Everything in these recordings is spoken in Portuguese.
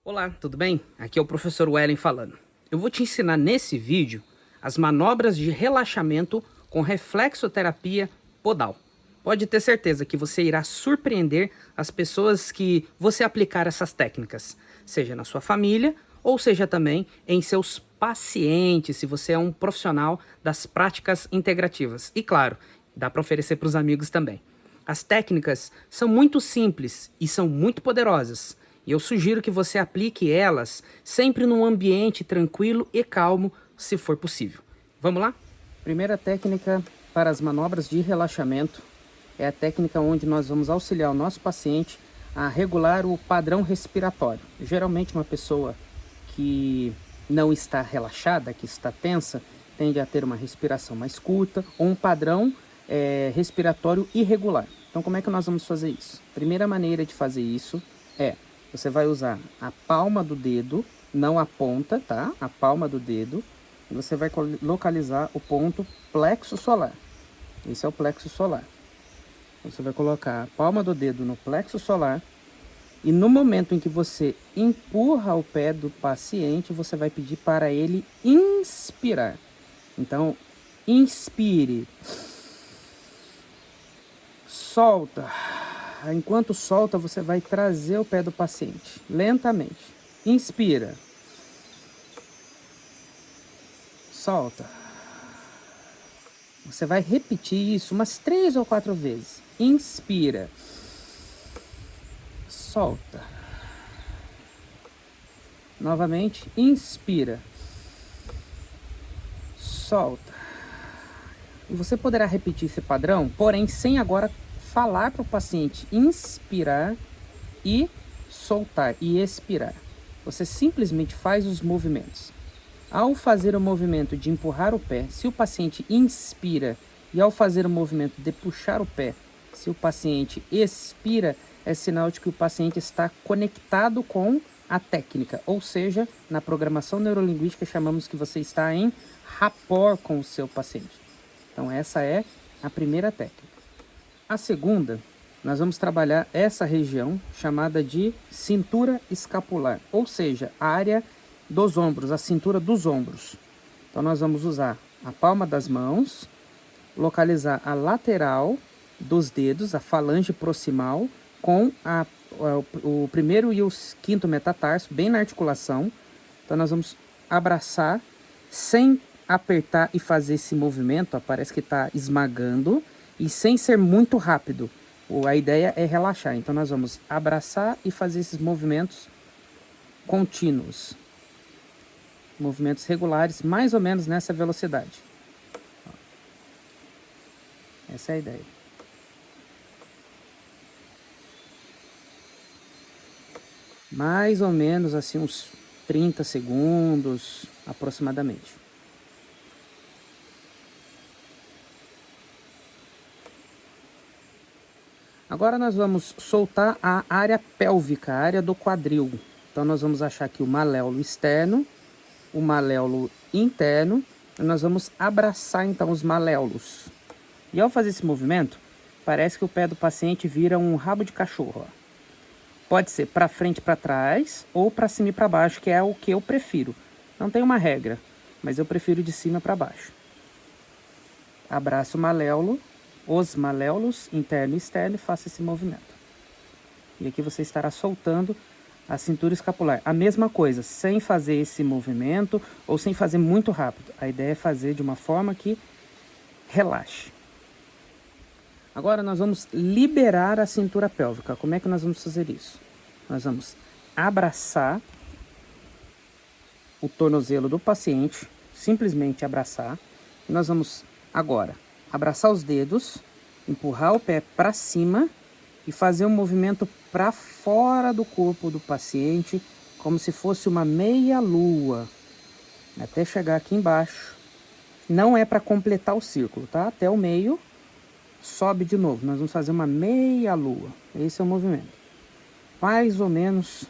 Olá, tudo bem? Aqui é o professor Wellen falando. Eu vou te ensinar nesse vídeo as manobras de relaxamento com reflexoterapia podal. Pode ter certeza que você irá surpreender as pessoas que você aplicar essas técnicas, seja na sua família ou seja também em seus pacientes, se você é um profissional das práticas integrativas. E claro, dá para oferecer para os amigos também. As técnicas são muito simples e são muito poderosas. E eu sugiro que você aplique elas sempre num ambiente tranquilo e calmo, se for possível. Vamos lá? Primeira técnica para as manobras de relaxamento é a técnica onde nós vamos auxiliar o nosso paciente a regular o padrão respiratório. Geralmente uma pessoa que não está relaxada, que está tensa, tende a ter uma respiração mais curta ou um padrão respiratório irregular. Então como é que nós vamos fazer isso? Primeira maneira de fazer isso é, você vai usar a palma do dedo, não a ponta, tá? A palma do dedo, e você vai localizar o ponto plexo solar. Esse é o plexo solar. Você vai colocar a palma do dedo no plexo solar e no momento em que você empurra o pé do paciente, você vai pedir para ele inspirar. Então, inspire. Solta. Enquanto solta, você vai trazer o pé do paciente, lentamente. Inspira. Solta. Você vai repetir isso umas 3 ou 4 vezes. Inspira. Solta. Novamente, inspira. Solta. E você poderá repetir esse padrão, porém sem agora falar para o paciente inspirar e soltar e expirar. Você simplesmente faz os movimentos. Ao fazer o movimento de empurrar o pé, se o paciente inspira, e ao fazer o movimento de puxar o pé, se o paciente expira, é sinal de que o paciente está conectado com a técnica, ou seja, na programação neurolinguística chamamos que você está em rapport com o seu paciente. Então essa é a primeira técnica. A segunda, nós vamos trabalhar essa região chamada de cintura escapular, ou seja, a área dos ombros, a cintura dos ombros. Então nós vamos usar a palma das mãos, localizar a lateral dos dedos, a falange proximal, com o primeiro e o quinto metatarso, bem na articulação. Então nós vamos abraçar sem apertar e fazer esse movimento, ó, parece que está esmagando, e sem ser muito rápido. A ideia é relaxar, então nós vamos abraçar e fazer esses movimentos contínuos. Movimentos regulares, mais ou menos nessa velocidade. Essa é a ideia. Mais ou menos assim uns 30 segundos aproximadamente. Agora nós vamos soltar a área pélvica, a área do quadril. Então nós vamos achar aqui o maléolo externo, o maléolo interno, e nós vamos abraçar então os maléolos. E ao fazer esse movimento, parece que o pé do paciente vira um rabo de cachorro. Ó. Pode ser para frente e para trás, ou para cima e para baixo, que é o que eu prefiro. Não tem uma regra, mas eu prefiro de cima para baixo. Abraço o maléolo, os maléolos interno e externo, e faça esse movimento. E aqui você estará soltando a cintura escapular. A mesma coisa, sem fazer esse movimento ou sem fazer muito rápido. A ideia é fazer de uma forma que relaxe. Agora nós vamos liberar a cintura pélvica. Como é que nós vamos fazer isso? Nós vamos abraçar o tornozelo do paciente, simplesmente abraçar. E nós vamos agora abraçar os dedos, empurrar o pé para cima e fazer um movimento para fora do corpo do paciente, como se fosse uma meia-lua, até chegar aqui embaixo. Não é para completar o círculo, tá? Até o meio, sobe de novo. Nós vamos fazer uma meia-lua. Esse é o movimento. Mais ou menos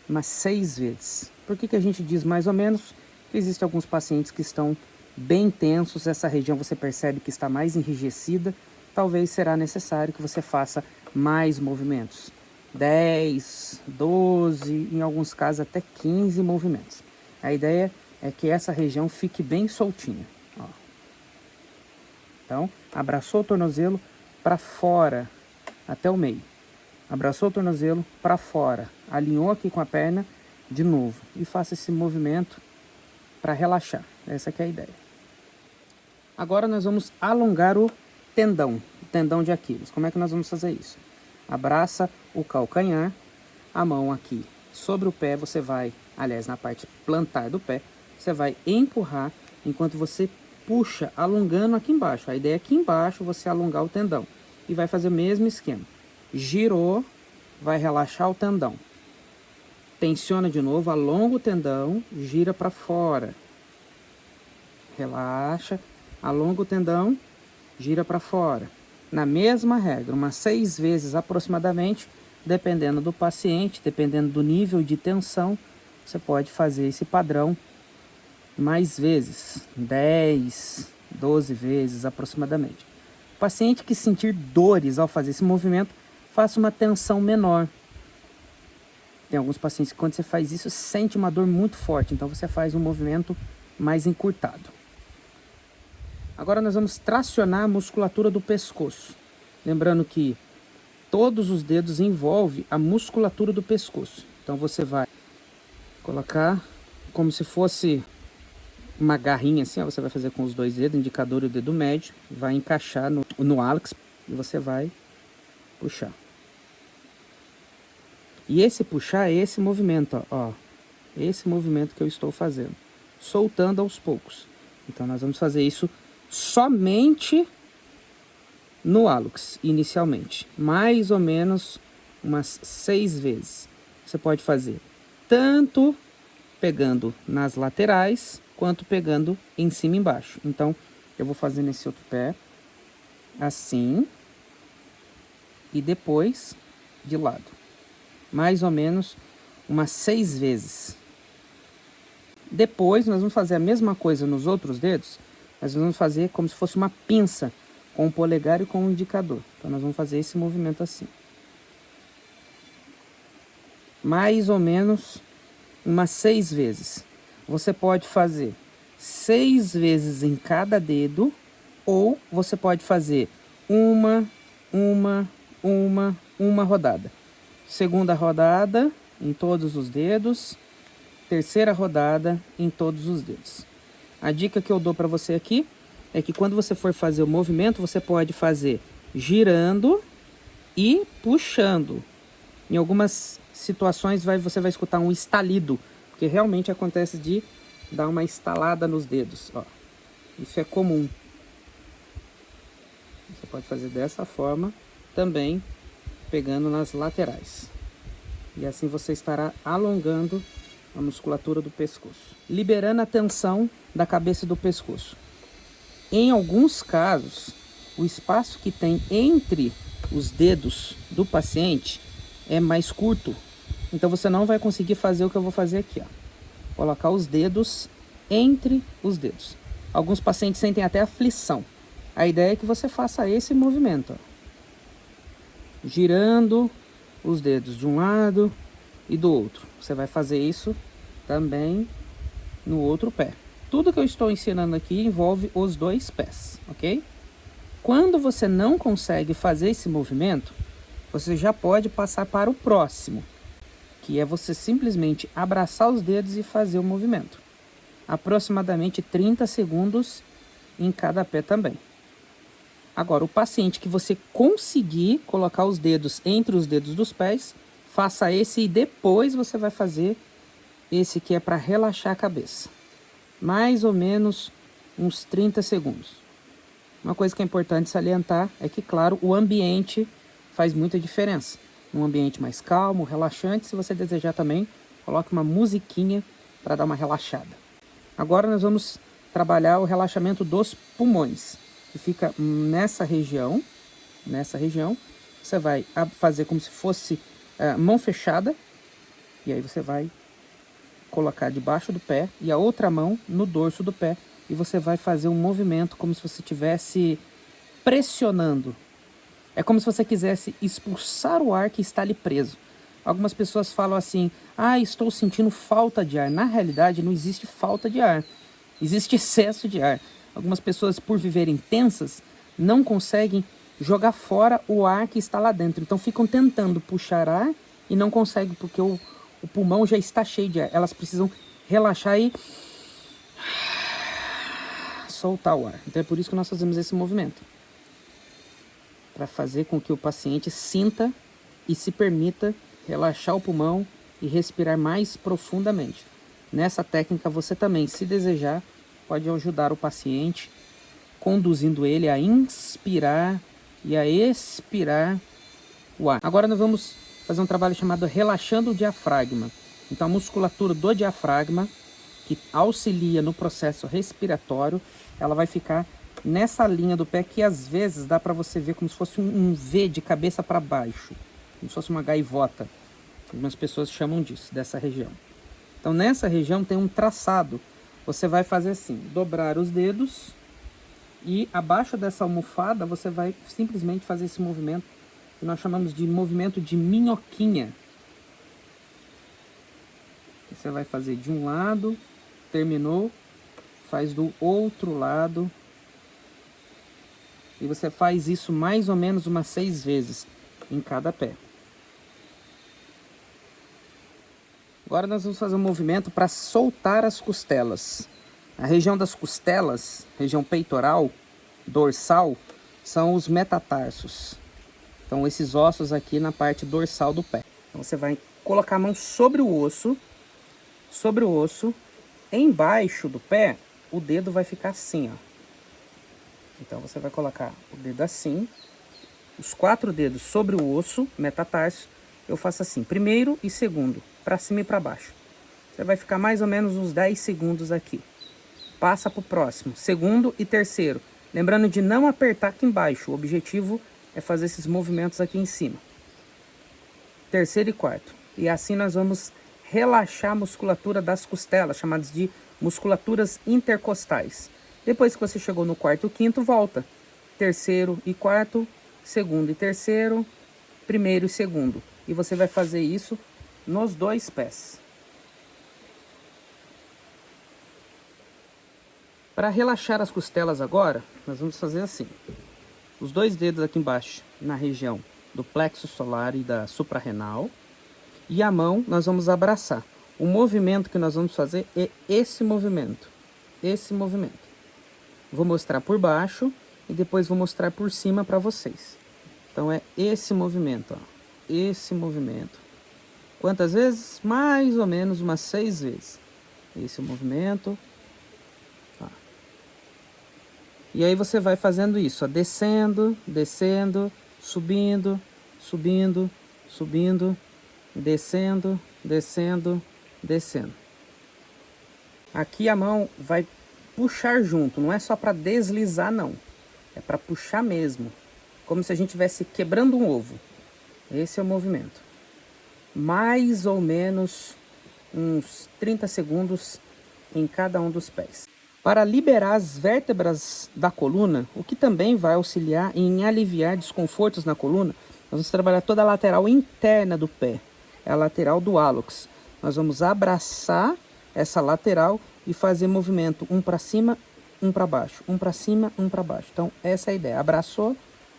umas 6 vezes. Por que a gente diz mais ou menos? Porque existem alguns pacientes que estão bem tensos, essa região você percebe que está mais enrijecida, talvez será necessário que você faça mais movimentos. 10, 12, em alguns casos até 15 movimentos. A ideia é que essa região fique bem soltinha. Ó. Então, abraçou o tornozelo para fora até o meio. Abraçou o tornozelo para fora, alinhou aqui com a perna de novo e faça esse movimento para relaxar. Essa que é a ideia. Agora nós vamos alongar o tendão de Aquiles. Como é que nós vamos fazer isso? Abraça o calcanhar, a mão aqui sobre o pé, você vai, aliás, na parte plantar do pé, você vai empurrar enquanto você puxa, alongando aqui embaixo. A ideia é aqui embaixo você alongar o tendão. E vai fazer o mesmo esquema. Girou, vai relaxar o tendão. Tensiona de novo, alonga o tendão, gira para fora. Relaxa, alonga o tendão, gira para fora. Na mesma regra, umas 6 vezes aproximadamente, dependendo do paciente, dependendo do nível de tensão, você pode fazer esse padrão mais vezes, 10, 12 vezes aproximadamente. O paciente que sentir dores ao fazer esse movimento, faça uma tensão menor. Tem alguns pacientes que quando você faz isso, sente uma dor muito forte, então você faz um movimento mais encurtado. Agora nós vamos tracionar a musculatura do pescoço. Lembrando que todos os dedos envolvem a musculatura do pescoço. Então você vai colocar como se fosse uma garrinha assim, ó, você vai fazer com os 2 dedos, indicador e o dedo médio, vai encaixar no hálux e você vai puxar. E esse puxar é esse movimento, ó, esse movimento que eu estou fazendo, soltando aos poucos. Então nós vamos fazer isso somente no hálux, inicialmente, mais ou menos umas 6 vezes. Você pode fazer tanto pegando nas laterais, quanto pegando em cima e embaixo. Então, eu vou fazer nesse outro pé, assim, e depois de lado. Mais ou menos umas 6 vezes. Depois, nós vamos fazer a mesma coisa nos outros dedos. Nós vamos fazer como se fosse uma pinça, com o polegar e com o indicador. Então, nós vamos fazer esse movimento assim. Mais ou menos umas 6 vezes. Você pode fazer 6 vezes em cada dedo, ou você pode fazer uma rodada. Segunda rodada em todos os dedos, terceira rodada em todos os dedos. A dica que eu dou para você aqui é que quando você for fazer o movimento, você pode fazer girando e puxando. Em algumas situações você vai escutar um estalido, porque realmente acontece de dar uma estalada nos dedos, ó. Isso é comum. Você pode fazer dessa forma também, pegando nas laterais. E assim você estará alongando a musculatura do pescoço, liberando a tensão da cabeça e do pescoço. Em alguns casos, o espaço que tem entre os dedos do paciente é mais curto. Então você não vai conseguir fazer o que eu vou fazer aqui, ó. Colocar os dedos entre os dedos. Alguns pacientes sentem até aflição. A ideia é que você faça esse movimento, ó. Girando os dedos de um lado e do outro. Você vai fazer isso também no outro pé. Tudo que eu estou ensinando aqui envolve os 2 pés, ok? Quando você não consegue fazer esse movimento, você já pode passar para o próximo, que é você simplesmente abraçar os dedos e fazer o movimento. Aproximadamente 30 segundos em cada pé também. Agora, o paciente que você conseguir colocar os dedos entre os dedos dos pés, faça esse e depois você vai fazer esse que é para relaxar a cabeça. Mais ou menos uns 30 segundos. Uma coisa que é importante salientar é que, claro, o ambiente faz muita diferença. Um ambiente mais calmo, relaxante. Se você desejar também, coloque uma musiquinha para dar uma relaxada. Agora nós vamos trabalhar o relaxamento dos pulmões, que fica nessa região. Você vai fazer como se fosse mão fechada. E aí você vai colocar debaixo do pé e a outra mão no dorso do pé. E você vai fazer um movimento como se você estivesse pressionando. É como se você quisesse expulsar o ar que está ali preso. Algumas pessoas falam assim, ah, estou sentindo falta de ar. Na realidade, não existe falta de ar. Existe excesso de ar. Algumas pessoas, por viverem tensas, não conseguem jogar fora o ar que está lá dentro. Então ficam tentando puxar ar e não conseguem, porque o pulmão já está cheio de ar. Elas precisam relaxar e soltar o ar. Então é por isso que nós fazemos esse movimento. Para fazer com que o paciente sinta e se permita relaxar o pulmão e respirar mais profundamente. Nessa técnica você também, se desejar, pode ajudar o paciente, conduzindo ele a inspirar e a expirar o ar. Agora nós vamos fazer um trabalho chamado relaxando o diafragma. Então a musculatura do diafragma, que auxilia no processo respiratório, ela vai ficar nessa linha do pé que às vezes dá para você ver como se fosse um V de cabeça para baixo, como se fosse uma gaivota. Algumas pessoas chamam disso, dessa região. Então nessa região tem um traçado. Você vai fazer assim, dobrar os dedos e abaixo dessa almofada você vai simplesmente fazer esse movimento que nós chamamos de movimento de minhoquinha. Você vai fazer de um lado, terminou, faz do outro lado. E você faz isso mais ou menos umas 6 vezes em cada pé. Agora nós vamos fazer um movimento para soltar as costelas. A região das costelas, região peitoral, dorsal, são os metatarsos. Então esses ossos aqui na parte dorsal do pé. Então você vai colocar a mão sobre o osso, embaixo do pé, o dedo vai ficar assim, ó. Então você vai colocar o dedo assim, os 4 dedos sobre o osso, metatarso. Eu faço assim, primeiro e segundo, para cima e para baixo. Você vai ficar mais ou menos uns 10 segundos aqui. Passa para o próximo, segundo e terceiro. Lembrando de não apertar aqui embaixo, o objetivo é fazer esses movimentos aqui em cima. Terceiro e quarto. E assim nós vamos relaxar a musculatura das costelas, chamadas de musculaturas intercostais. Depois que você chegou no quarto e quinto, volta. Terceiro e quarto, segundo e terceiro, primeiro e segundo. E você vai fazer isso nos 2 pés. Para relaxar as costelas agora, nós vamos fazer assim. Os 2 dedos aqui embaixo, na região do plexo solar e da suprarrenal. E a mão nós vamos abraçar. O movimento que nós vamos fazer é esse movimento. Esse movimento. Vou mostrar por baixo e depois vou mostrar por cima para vocês. Então é esse movimento, ó. Esse movimento. Quantas vezes? Mais ou menos umas 6 vezes. Esse movimento. Tá. E aí você vai fazendo isso, ó, descendo, descendo, subindo, subindo, subindo, descendo, descendo, descendo. Aqui a mão vai puxar junto, não é só para deslizar não, é para puxar mesmo, como se a gente estivesse quebrando um ovo. Esse é o movimento. Mais ou menos uns 30 segundos em cada um dos pés. Para liberar as vértebras da coluna, o que também vai auxiliar em aliviar desconfortos na coluna, nós vamos trabalhar toda a lateral interna do pé, é a lateral do hálux. Nós vamos abraçar essa lateral e fazer movimento um para cima, um para baixo, um para cima, um para baixo. Então essa é a ideia. Abraçou,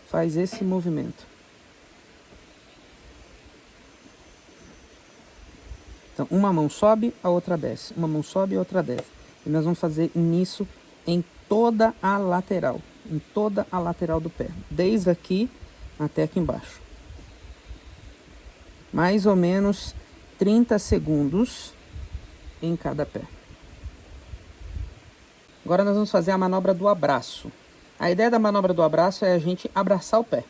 faz esse movimento. Então uma mão sobe, a outra desce. Uma mão sobe, a outra desce. E nós vamos fazer isso em toda a lateral. Em toda a lateral do pé. Desde aqui até aqui embaixo. Mais ou menos 30 segundos em cada pé. Agora nós vamos fazer a manobra do abraço. A ideia da manobra do abraço é a gente abraçar o pé.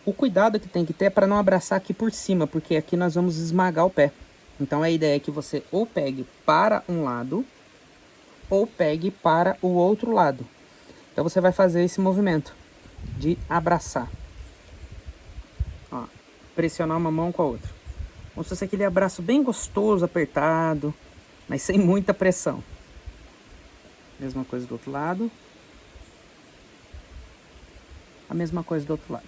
O cuidado que tem que ter é para não abraçar aqui por cima, porque aqui nós vamos esmagar o pé. Então a ideia é que você ou pegue para um lado, ou pegue para o outro lado. Então você vai fazer esse movimento de abraçar. Ó, pressionar uma mão com a outra. Como se fosse aquele abraço bem gostoso, apertado, mas sem muita pressão. Mesma coisa do outro lado. A mesma coisa do outro lado.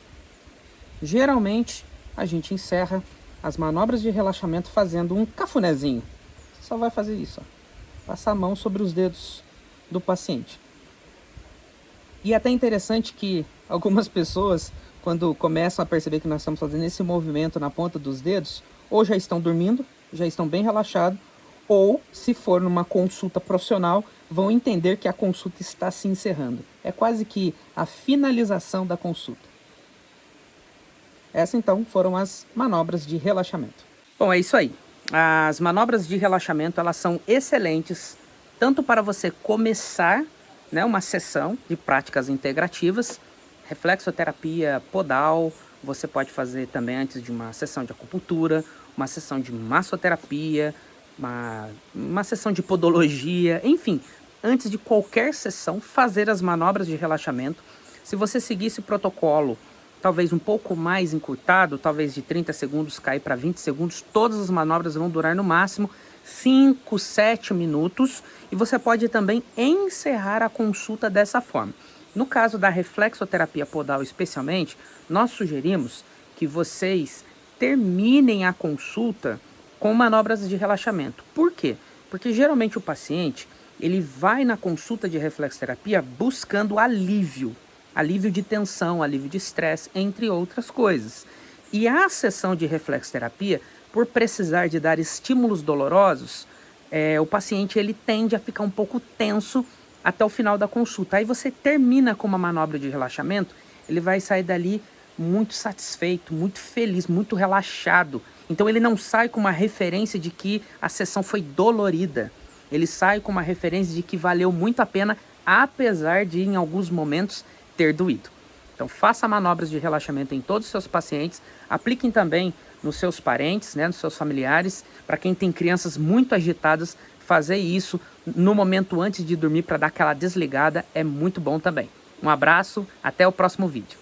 Geralmente, a gente encerra as manobras de relaxamento fazendo um cafunézinho. Você só vai fazer isso, ó. Passar a mão sobre os dedos do paciente. E é até interessante que algumas pessoas, quando começam a perceber que nós estamos fazendo esse movimento na ponta dos dedos, ou já estão dormindo, já estão bem relaxados, ou, se for numa consulta profissional, vão entender que a consulta está se encerrando. É quase que a finalização da consulta. Essas, então, foram as manobras de relaxamento. Bom, é isso aí. As manobras de relaxamento, elas são excelentes, tanto para você começar, né, uma sessão de práticas integrativas, reflexoterapia podal, você pode fazer também antes de uma sessão de acupuntura, uma sessão de massoterapia, uma sessão de podologia, enfim, antes de qualquer sessão, fazer as manobras de relaxamento. Se você seguir esse protocolo, talvez um pouco mais encurtado, talvez de 30 segundos cair para 20 segundos, todas as manobras vão durar no máximo 5, 7 minutos e você pode também encerrar a consulta dessa forma. No caso da reflexoterapia podal especialmente, nós sugerimos que vocês terminem a consulta com manobras de relaxamento. Por quê? Porque geralmente o paciente ele vai na consulta de reflexoterapia buscando alívio de tensão, alívio de estresse, entre outras coisas. E a sessão de reflexoterapia, por precisar de dar estímulos dolorosos, o paciente ele tende a ficar um pouco tenso até o final da consulta. Aí você termina com uma manobra de relaxamento, ele vai sair dali muito satisfeito, muito feliz, muito relaxado. Então ele não sai com uma referência de que a sessão foi dolorida. Ele sai com uma referência de que valeu muito a pena, apesar de em alguns momentos ter doído. Então faça manobras de relaxamento em todos os seus pacientes, apliquem também nos seus parentes, né, nos seus familiares. Para quem tem crianças muito agitadas, fazer isso no momento antes de dormir para dar aquela desligada é muito bom também. Um abraço, até o próximo vídeo.